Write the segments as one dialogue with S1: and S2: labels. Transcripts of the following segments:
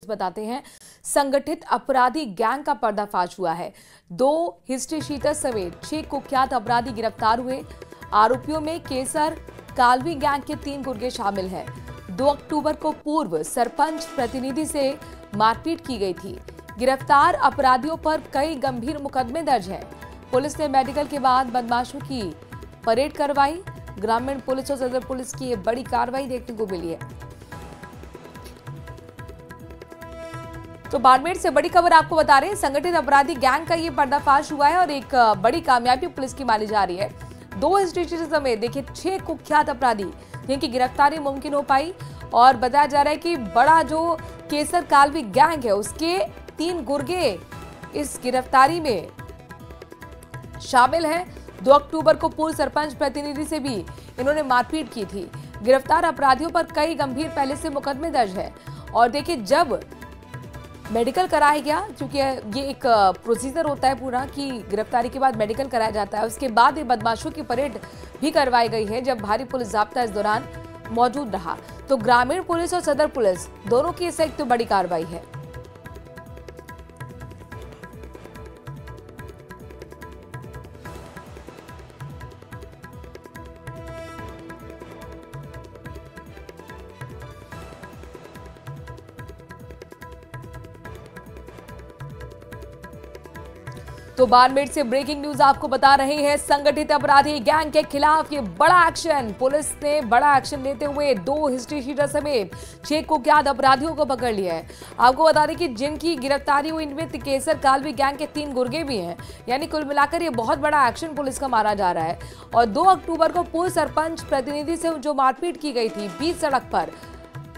S1: बताते हैं। संगठित अपराधी गैंग का पर्दाफाश हुआ है। 2 हिस्ट्री शीटर समेत 6 कुख्यात अपराधी गिरफ्तार हुए। आरोपियों में केसर कालवी गैंग के 3 गुर्गे शामिल हैं। 2 अक्टूबर को पूर्व सरपंच प्रतिनिधि से मारपीट की गई थी। गिरफ्तार अपराधियों पर कई गंभीर मुकदमे दर्ज हैं। पुलिस ने मेडिकल के बाद बदमाशों की परेड करवाई। ग्रामीण पुलिस और सदर पुलिस की ये बड़ी कार्रवाई देखने को मिली है। तो बाड़मेर से बड़ी खबर आपको बता रहे हैं। संगठित अपराधी गैंग का ये पर्दाफाश हुआ है और एक बड़ी कामयाबी पुलिस की मानी जा रही है। 2 हिस्ट्री समेत देखिए 6 कुख्यात अपराधी जिनकी गिरफ्तारी मुमकिन हो पाई और बताया जा रहा है कि बड़ा जो केसर कालवी गैंग है उसके 3 गुर्गे इस गिरफ्तारी में शामिल हैं। 2 अक्टूबर को पूर्व सरपंच प्रतिनिधि से भी इन्होंने मारपीट की थी। गिरफ्तार अपराधियों पर कई गंभीर पहले से मुकदमे दर्ज है। और देखिए जब मेडिकल कराया गया, क्योंकि ये एक प्रोसीजर होता है पूरा कि गिरफ्तारी के बाद मेडिकल कराया जाता है, उसके बाद ये बदमाशों की परेड भी करवाई गई है जब भारी पुलिस जाब्ता इस दौरान मौजूद रहा। तो ग्रामीण पुलिस और सदर पुलिस दोनों की संयुक्त बड़ी कार्रवाई है। तो बाड़मेर से ब्रेकिंग न्यूज आपको बता रहे हैं। संगठित अपराधी गैंग के खिलाफ ये बड़ा एक्शन। पुलिस ने बड़ा एक्शन लेते हुए 2 हिस्ट्री शीटर समेत 6 कुख्यात अपराधियों को पकड़ लिया है। आपको बता दें कि जिनकी गिरफ्तारी हुई इनमें केसर कालवी गैंग के 3 गुर्गे भी हैं। यानी कुल मिलाकर ये बहुत बड़ा एक्शन पुलिस का माना जा रहा है। और 2 अक्टूबर को पूर्व सरपंच प्रतिनिधि से जो मारपीट की गई थी बीच सड़क पर,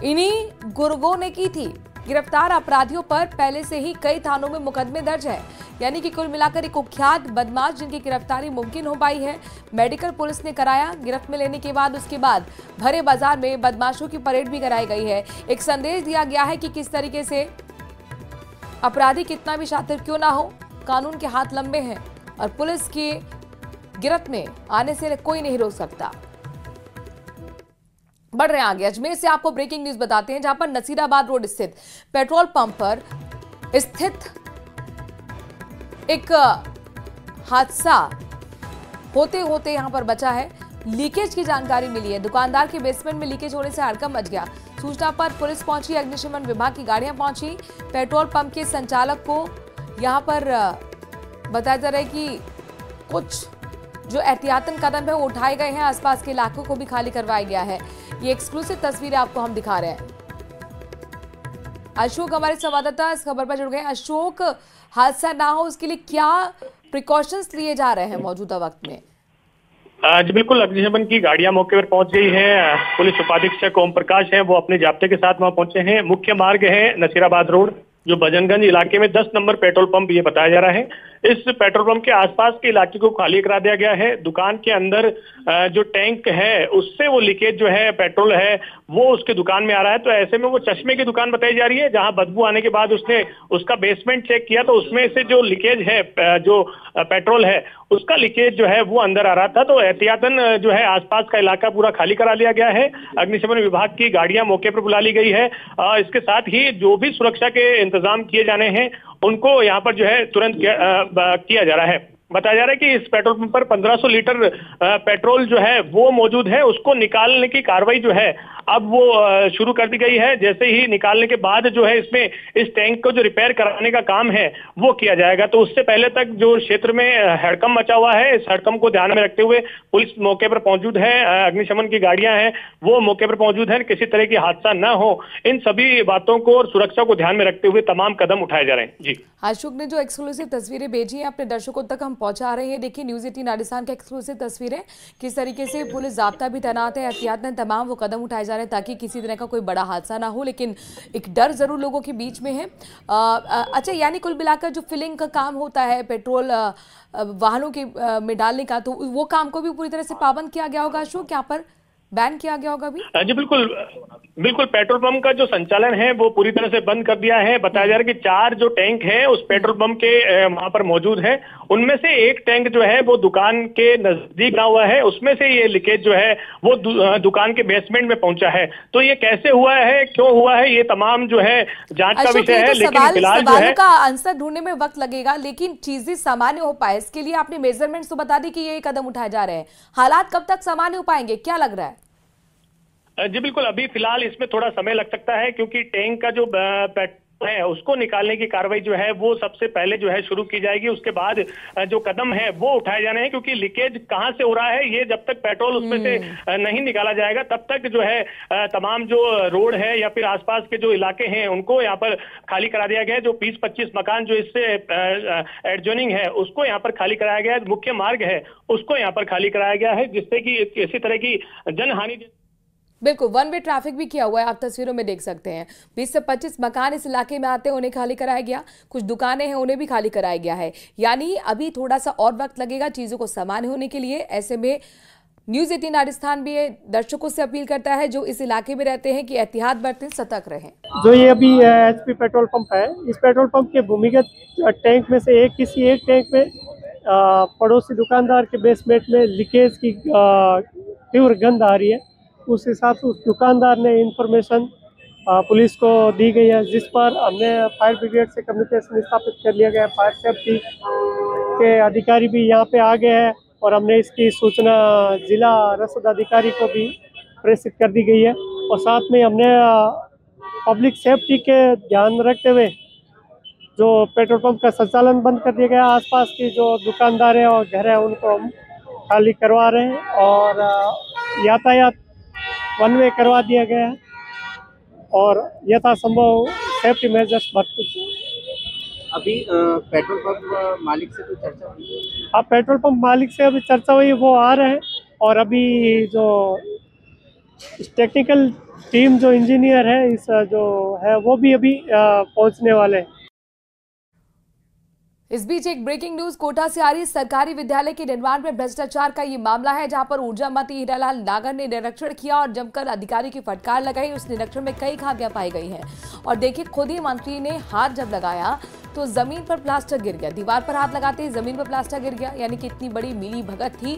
S1: इन्हीं गुर्गों ने की थी। गिरफ्तार अपराधियों पर पहले से ही कई थानों में मुकदमे दर्ज है। यानी कि कुल मिलाकर एक कुख्यात बदमाश जिनकी गिरफ्तारी मुमकिन हो पाई है। मेडिकल पुलिस ने कराया। गिरफ्त में लेने के बाद उसके बाद भरे बाजार में बदमाशों की परेड भी कराई गई है। एक संदेश दिया गया है कि किस तरीके से अपराधी कितना भी शातिर क्यों ना हो, कानून के हाथ लंबे हैं और पुलिस की गिरफ्त में आने से कोई नहीं रोक सकता। बढ़ रहे हैं आगे। अजमेर से आपको ब्रेकिंग न्यूज बताते हैं, जहां पर नसीराबाद रोड स्थित पेट्रोल पंप पर स्थित एक हादसा होते होते यहां पर बचा है। लीकेज की जानकारी मिली है। दुकानदार के बेसमेंट में लीकेज होने से हड़कंप मच गया। सूचना पर पुलिस पहुंची, अग्निशमन विभाग की गाड़ियां पहुंची। पेट्रोल पंप के संचालक को यहां पर बताया जा रहा है कि कुछ जो एहतियातन कदम है वो उठाए गए हैं। आसपास के इलाकों को भी खाली करवाया गया है। ये एक्सक्लूसिव तस्वीरें आपको हम दिखा रहे हैं। अशोक हमारे संवाददाता इस खबर पर जुड़ गए। अशोक, हादसा ना हो उसके लिए क्या प्रिकॉशंस लिए जा रहे हैं मौजूदा वक्त में?
S2: जी बिल्कुल, अग्निशमन की गाड़ियां मौके पर पहुंच गई हैं। पुलिस उपाधीक्षक ओम प्रकाश हैं, वो अपने जाब्ते के साथ वहां पहुंचे हैं। मुख्य मार्ग है नसीराबाद रोड, जो भजनगंज इलाके में 10 नंबर पेट्रोल पंप ये बताया जा रहा है। इस पेट्रोल पंप के आसपास के इलाके को खाली करा दिया गया है। दुकान के अंदर जो टैंक है उससे वो लीकेज जो है पेट्रोल है वो उसके दुकान में आ रहा है। तो ऐसे में वो चश्मे की दुकान बताई जा रही है, जहां बदबू आने के बाद उसने उसका बेसमेंट चेक किया तो उसमें से जो लीकेज है, जो पेट्रोल है उसका लीकेज जो है वो अंदर आ रहा था। तो एहतियातन जो है आसपास का इलाका पूरा खाली करा लिया गया है। अग्निशमन विभाग की गाड़ियां मौके पर बुला ली गई है। इसके साथ ही जो भी सुरक्षा के इंतजाम किए जाने हैं उनको यहाँ पर जो है तुरंत किया जा रहा है। बताया जा रहा है कि इस पेट्रोल पंप पर 1500 लीटर पेट्रोल जो है वो मौजूद है। उसको निकालने की कार्रवाई जो है अब वो शुरू कर दी गई है। जैसे ही निकालने के बाद जो है इसमें इस टैंक को जो रिपेयर कराने का काम है वो किया जाएगा। तो उससे पहले तक जो क्षेत्र में हड़कंप मचा हुआ है, इस हड़कंप को ध्यान में रखते हुए पुलिस मौके पर मौजूद है। अग्निशमन की गाड़ियां हैं वो मौके पर मौजूद है। किसी तरह की हादसा न हो, इन सभी बातों को और सुरक्षा को ध्यान में रखते हुए तमाम कदम उठाए जा रहे हैं। जी
S1: अशोक ने जो एक्सक्लूसिव तस्वीरें भेजी हैं अपने दर्शकों तक हम पहुंचा रहे हैं। देखिए न्यूज़ 18 राजस्थान की एक्सक्लूसिव तस्वीरें, किस तरीके से पुलिस जाब्ता भी तैनात है, एहतियातन तमाम वो कदम उठाए जा रहे हैं ताकि किसी तरह का कोई बड़ा हादसा ना हो। लेकिन एक डर जरूर लोगों के बीच में है। अच्छा, यानी कुल मिलाकर जो फिलिंग का काम होता है पेट्रोल वाहनों के में डालने का, तो वो काम को भी पूरी तरह से पाबंद किया गया होगा अशोक यहाँ पर? बैन किया गया होगा अभी?
S2: जी बिल्कुल बिल्कुल, पेट्रोल पंप का जो संचालन है वो पूरी तरह से बंद कर दिया है। बताया जा रहा है कि 4 जो टैंक है उस पेट्रोल पंप के वहां पर मौजूद है। उनमें से एक टैंक जो है वो दुकान के नजदीक बना हुआ है, उसमें से ये लीकेज जो है वो दुकान के बेसमेंट में पहुंचा है। तो ये कैसे हुआ है, क्यों हुआ है, ये तमाम जो है जांच का विषय है। लेकिन फिलहाल जो है
S1: का आंसर ढूंढने में वक्त लगेगा, लेकिन चीजें सामान्य हो पाए इसके लिए आपने मेजरमेंट्स तो बता दी कि ये कदम उठाए जा रहे हैं। हालात कब तक सामान्य हो पाएंगे, क्या लग रहा है?
S2: जी बिल्कुल, अभी फिलहाल इसमें थोड़ा समय लग सकता है, क्योंकि टैंक का जो पेट्रोल है उसको निकालने की कार्रवाई जो है वो सबसे पहले जो है शुरू की जाएगी। उसके बाद जो कदम है वो उठाए जाने हैं, क्योंकि लीकेज कहां से हो रहा है ये जब तक पेट्रोल उसमें से नहीं निकाला जाएगा तब तक जो है तमाम जो रोड है या फिर आसपास के जो इलाके हैं उनको यहाँ पर खाली करा दिया गया है। जो 20-25 मकान जो इससे एडजॉइनिंग है उसको यहाँ पर खाली कराया गया है। मुख्य मार्ग है उसको यहाँ पर खाली कराया गया है, जिससे कि किसी तरह की जनहानि।
S1: बिल्कुल, वन वे ट्रैफिक भी किया हुआ है, आप तस्वीरों में देख सकते हैं। 20 से 25 मकान इस इलाके में आते हैं, उन्हें खाली कराया गया। कुछ दुकानें हैं उन्हें भी खाली कराया गया है। यानी अभी थोड़ा सा और वक्त लगेगा चीजों को सामान्य होने के लिए। ऐसे में न्यूज़ 18 राजस्थान भी दर्शकों से अपील करता है जो इस इलाके में रहते हैं कि एहतियात बरतें, सतर्क रहें।
S3: जो ये अभी HP पेट्रोल पंप है, इस पेट्रोल पंप के भूमिगत टैंक में से किसी एक टैंक में पड़ोसी दुकानदार के बेसमेंट में लीकेज की तीव्र गंध आ रही है। उस हिसाब से उस दुकानदार ने इंफॉर्मेशन पुलिस को दी गई है, जिस पर हमने फायर ब्रिगेड से कम्युनिकेशन स्थापित कर लिया गया है। फायर सेफ्टी के अधिकारी भी यहाँ पे आ गए हैं और हमने इसकी सूचना जिला रसद अधिकारी को भी प्रेषित कर दी गई है। और साथ में हमने पब्लिक सेफ्टी के ध्यान रखते हुए जो पेट्रोल पंप का संचालन बंद कर दिया गया। आसपास की जो दुकानदार है और घर है उनको हम खाली करवा रहे हैं और यातायात वन वे करवा दिया गया है और यथासंभव सेफ्टी मेजर्स बरतते हैं।
S4: अभी पेट्रोल पंप मालिक से तो चर्चा हुई?
S3: हाँ, पेट्रोल पंप मालिक से अभी चर्चा हुई, वो आ रहे हैं और अभी जो टेक्निकल टीम जो इंजीनियर है इस जो है वो भी अभी पहुंचने वाले हैं।
S1: इस बीच एक ब्रेकिंग न्यूज कोटा से आ रही। सरकारी विद्यालय के निर्माण में भ्रष्टाचार का ये मामला है, जहां पर ऊर्जा मंत्री हीरालाल नागर ने निरीक्षण किया और जमकर अधिकारी की फटकार लगाई। उस निरीक्षण में कई खामियां पाई गई हैं और देखिए खुद ही मंत्री ने हाथ जब लगाया तो जमीन पर प्लास्टर गिर गया। दीवार पर हाथ लगाते ही जमीन पर प्लास्टर गिर गया, यानी कि इतनी बड़ी मिली भगत थी।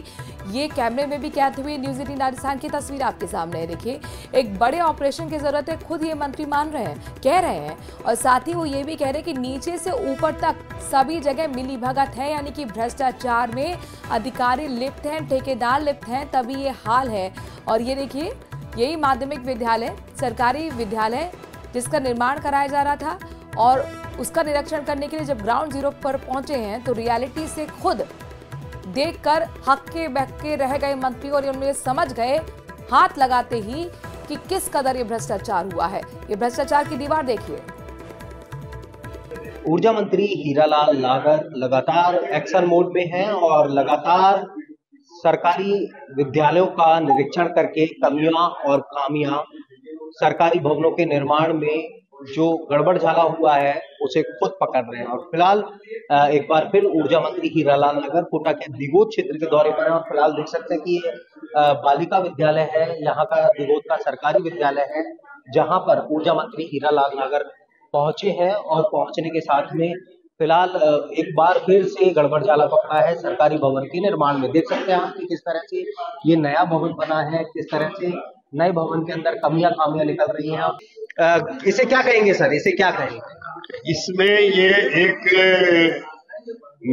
S1: ये कैमरे में भी कैद हुई न्यूज़ 18 राजस्थान की तस्वीर आपके सामने है। देखिए, एक बड़े ऑपरेशन की जरूरत है, खुद ये मंत्री मान रहे हैं, कह रहे हैं और साथ ही वो ये भी कह रहे हैं कि नीचे से ऊपर तक सभी जगह मिली भगत है, यानी कि भ्रष्टाचार में अधिकारी लिप्त हैं, ठेकेदार लिप्त हैं, तभी ये हाल है। और ये देखिए, यही माध्यमिक विद्यालय, सरकारी विद्यालय जिसका निर्माण कराया जा रहा था और उसका निरीक्षण करने के लिए जब ग्राउंड जीरो पर पहुंचे हैं तो रियलिटी से खुद देखकर हक्के बक्के रह गए मंत्री और उन्हें समझ गए हाथ लगाते ही कि किस कदर ये भ्रष्टाचार हुआ है। ये भ्रष्टाचार की दीवार देखिए।
S4: ऊर्जा मंत्री हीरालाल नागर लगातार एक्शन मोड में हैं और लगातार सरकारी विद्यालयों का निरीक्षण करके कमियां और खामियां, सरकारी भवनों के निर्माण में जो गड़बड़ झाला हुआ है उसे खुद पकड़ रहे हैं। और फिलहाल एक बार फिर ऊर्जा मंत्री हीरालाल नागर कोटा के दिगोद क्षेत्र के दौरे पर हैं और फिलहाल देख सकते हैं कि बालिका विद्यालय है, यहाँ का दिगोद का सरकारी विद्यालय है, जहां पर ऊर्जा मंत्री हीरालाल नागर पहुंचे हैं और पहुंचने के साथ में फिलहाल एक बार फिर से गड़बड़ झाला पकड़ा है सरकारी भवन के निर्माण में। देख सकते हैं आप कि किस तरह से ये नया भवन बना है, किस तरह से नए भवन के अंदर कमियां खामियां निकल रही हैं। इसे क्या कहेंगे सर, इसे क्या कहेंगे?
S5: इसमें ये एक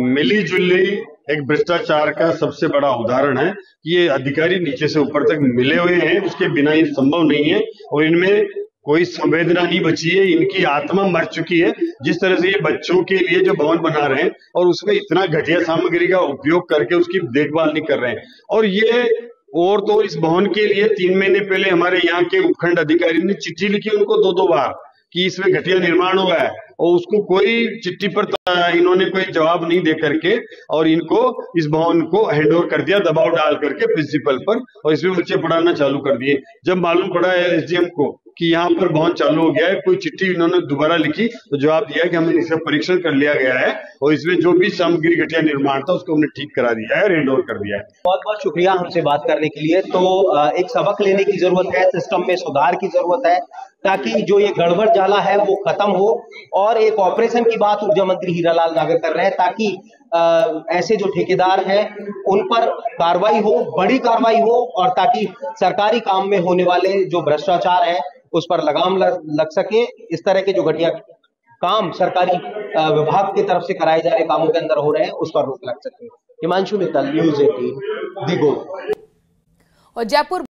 S5: मिली जुली एक भ्रष्टाचार का सबसे बड़ा उदाहरण है। ये अधिकारी नीचे से ऊपर तक मिले हुए हैं, उसके बिना ये संभव नहीं है और इनमें कोई संवेदना नहीं बची है, इनकी आत्मा मर चुकी है। जिस तरह से ये बच्चों के लिए जो भवन बना रहे हैं और उसमें इतना घटिया सामग्री का उपयोग करके उसकी देखभाल नहीं कर रहे हैं। और ये और तो इस भवन के लिए 3 महीने पहले हमारे यहाँ के उपखंड अधिकारी ने चिट्ठी लिखी उनको 2-2 बार कि इसमें घटिया निर्माण हुआ है और उसको कोई चिट्ठी पर इन्होंने कोई जवाब नहीं दे करके और इनको इस भवन को हैंडओवर कर दिया, दबाव डाल करके प्रिंसिपल पर, और इसमें बच्चे पढ़ाना चालू कर दिए। जब मालूम पड़ा है SDM को कि यहाँ पर भवन चालू हो गया है। कोई चिट्ठी इन्होंने दोबारा लिखी तो जवाब दिया कि हमने इसका परीक्षण कर लिया गया है और इसमें जो भी सामग्री घटिया निर्माण था उसको हमने ठीक करा दिया है, हैंड ओवर कर दिया है।
S4: बहुत बहुत शुक्रिया हमसे बात करने के लिए। तो एक सबक लेने की जरूरत है, सिस्टम में सुधार की जरूरत है ताकि जो ये गड़बड़ जाला है वो खत्म हो। और एक ऑपरेशन की बात ऊर्जा मंत्री हीरालाल नागर कर रहे हैं ताकि ऐसे जो ठेकेदार हैं उन पर कार्रवाई हो, बड़ी कार्रवाई हो, और ताकि सरकारी काम में होने वाले जो भ्रष्टाचार है उस पर लगाम लग सके। इस तरह के जो घटिया काम सरकारी विभाग की तरफ से कराए जा रहे कामों के अंदर हो रहे हैं उस पर रोक लग सके। हिमांशु मित्तल, न्यूज़ 18, दिगो।
S1: और जयपुर